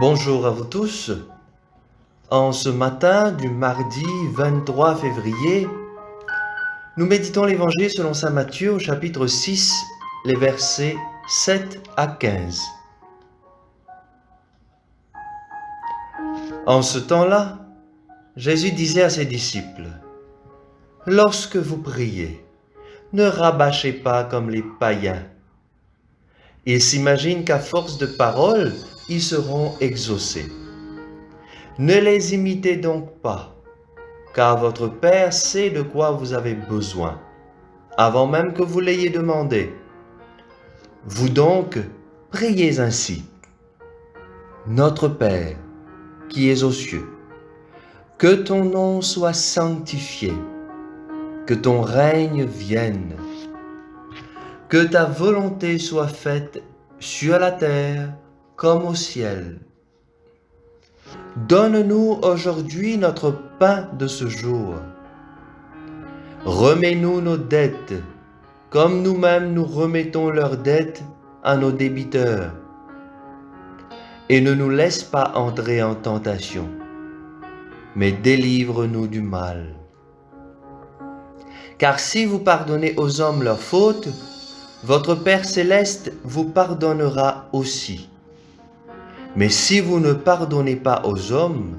Bonjour à vous tous. En ce matin du mardi 23 février, nous méditons l'Évangile selon saint Matthieu au chapitre 6, les versets 7 à 15. En ce temps-là, Jésus disait à ses disciples, « Lorsque vous priez, ne rabâchez pas comme les païens. Ils s'imaginent qu'à force de paroles, ils seront exaucés. Ne les imitez donc pas, car votre Père sait de quoi vous avez besoin, avant même que vous l'ayez demandé. Vous donc, priez ainsi. Notre Père, qui es aux cieux, que ton nom soit sanctifié, que ton règne vienne, que ta volonté soit faite sur la terre comme au ciel. Donne-nous aujourd'hui notre pain de ce jour. Remets-nous nos dettes, comme nous-mêmes nous remettons leurs dettes à nos débiteurs. Et ne nous laisse pas entrer en tentation, mais délivre-nous du mal. Car si vous pardonnez aux hommes leurs fautes, votre Père céleste vous pardonnera aussi. Mais si vous ne pardonnez pas aux hommes,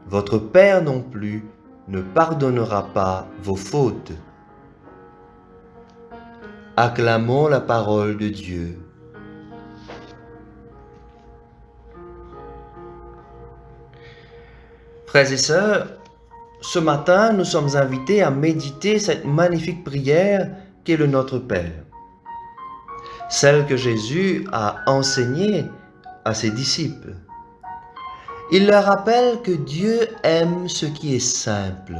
votre Père non plus ne pardonnera pas vos fautes. Acclamons la parole de Dieu. Frères et sœurs, ce matin, nous sommes invités à méditer cette magnifique prière qu'est le Notre Père, celle que Jésus a enseignée à ses disciples. Il leur rappelle que Dieu aime ce qui est simple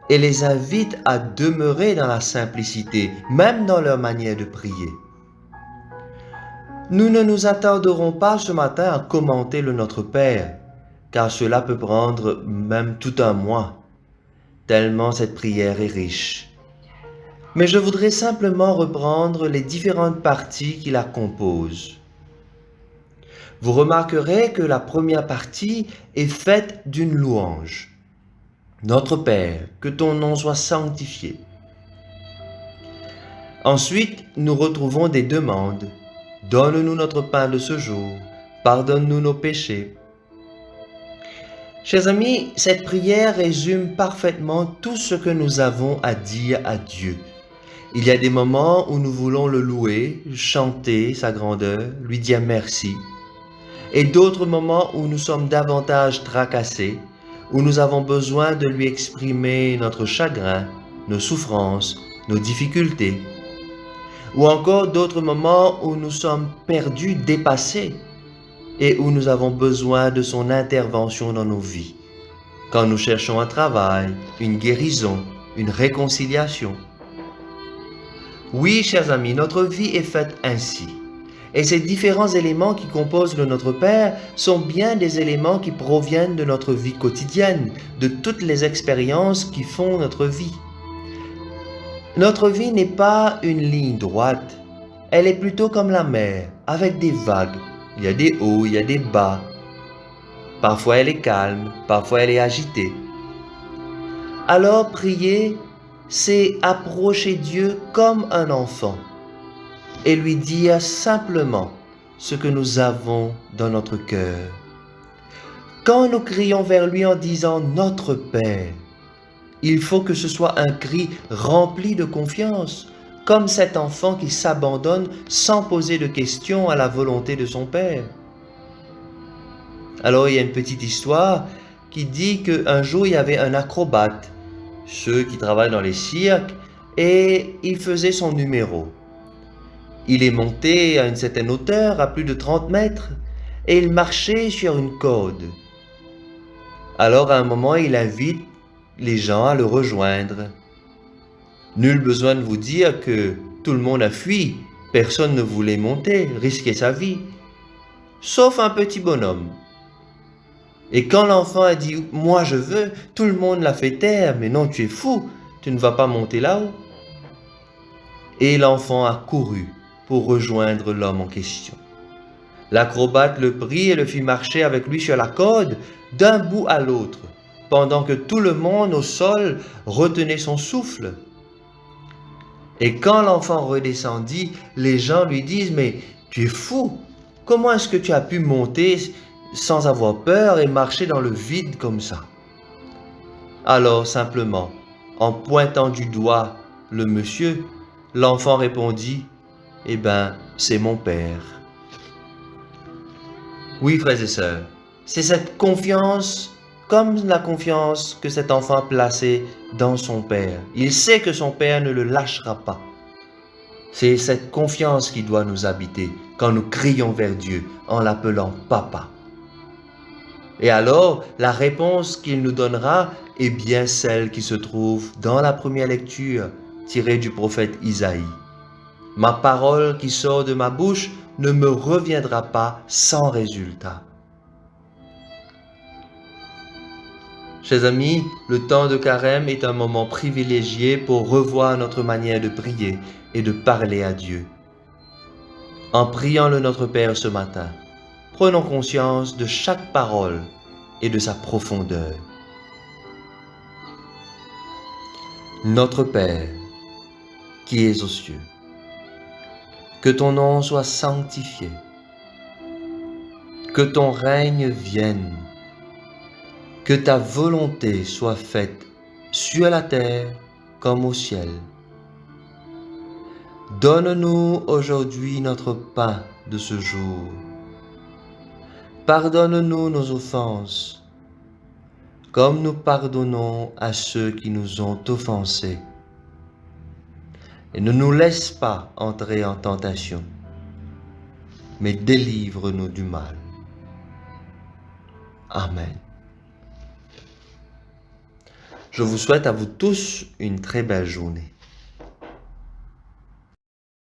et les invite à demeurer dans la simplicité, même dans leur manière de prier. Nous ne nous attarderons pas ce matin à commenter le Notre Père, car cela peut prendre même tout un mois, tellement cette prière est riche. Mais je voudrais simplement reprendre les différentes parties qui la composent. Vous remarquerez que la première partie est faite d'une louange. Notre Père, que ton nom soit sanctifié. Ensuite, nous retrouvons des demandes. Donne-nous notre pain de ce jour. Pardonne-nous nos péchés. Chers amis, cette prière résume parfaitement tout ce que nous avons à dire à Dieu. Il y a des moments où nous voulons le louer, chanter sa grandeur, lui dire merci. Et d'autres moments où nous sommes davantage tracassés, où nous avons besoin de lui exprimer notre chagrin, nos souffrances, nos difficultés. Ou encore d'autres moments où nous sommes perdus, dépassés, et où nous avons besoin de son intervention dans nos vies, quand nous cherchons un travail, une guérison, une réconciliation. Oui, chers amis, notre vie est faite ainsi. Et ces différents éléments qui composent le Notre Père sont bien des éléments qui proviennent de notre vie quotidienne, de toutes les expériences qui font notre vie. Notre vie n'est pas une ligne droite, elle est plutôt comme la mer, avec des vagues. Il y a des hauts, il y a des bas. Parfois elle est calme, parfois elle est agitée. Alors prier, c'est approcher Dieu comme un enfant et lui dire simplement ce que nous avons dans notre cœur. Quand nous crions vers lui en disant « Notre Père », il faut que ce soit un cri rempli de confiance, comme cet enfant qui s'abandonne sans poser de questions à la volonté de son Père. Alors il y a une petite histoire qui dit qu'un jour il y avait un acrobate, ceux qui travaillent dans les cirques, et il faisait son numéro. Il est monté à une certaine hauteur, à plus de 30 mètres, et il marchait sur une corde. Alors à un moment, il invite les gens à le rejoindre. Nul besoin de vous dire que tout le monde a fui, personne ne voulait monter, risquer sa vie, sauf un petit bonhomme. Et quand l'enfant a dit « Moi je veux », tout le monde l'a fait taire. « Mais non, tu es fou, tu ne vas pas monter là-haut ». Et l'enfant a couru pour rejoindre l'homme en question. L'acrobate le prit et le fit marcher avec lui sur la corde d'un bout à l'autre, pendant que tout le monde au sol retenait son souffle. Et quand l'enfant redescendit, les gens lui disent « Mais tu es fou! Comment est-ce que tu as pu monter sans avoir peur et marcher dans le vide comme ça ?» Alors simplement, en pointant du doigt le monsieur, l'enfant répondit « Eh ben, c'est mon père. » Oui, frères et sœurs, c'est cette confiance, comme la confiance que cet enfant a placée dans son père. Il sait que son père ne le lâchera pas. C'est cette confiance qui doit nous habiter quand nous crions vers Dieu en l'appelant Papa. Et alors, la réponse qu'il nous donnera est bien celle qui se trouve dans la première lecture tirée du prophète Isaïe. « Ma parole qui sort de ma bouche ne me reviendra pas sans résultat. » Chers amis, le temps de carême est un moment privilégié pour revoir notre manière de prier et de parler à Dieu. En priant le Notre Père ce matin, prenons conscience de chaque parole et de sa profondeur. Notre Père, qui es aux cieux, que ton nom soit sanctifié, que ton règne vienne, que ta volonté soit faite sur la terre comme au ciel. Donne-nous aujourd'hui notre pain de ce jour. Pardonne-nous nos offenses, comme nous pardonnons à ceux qui nous ont offensés. Et ne nous laisse pas entrer en tentation, mais délivre-nous du mal. Amen. Je vous souhaite à vous tous une très belle journée.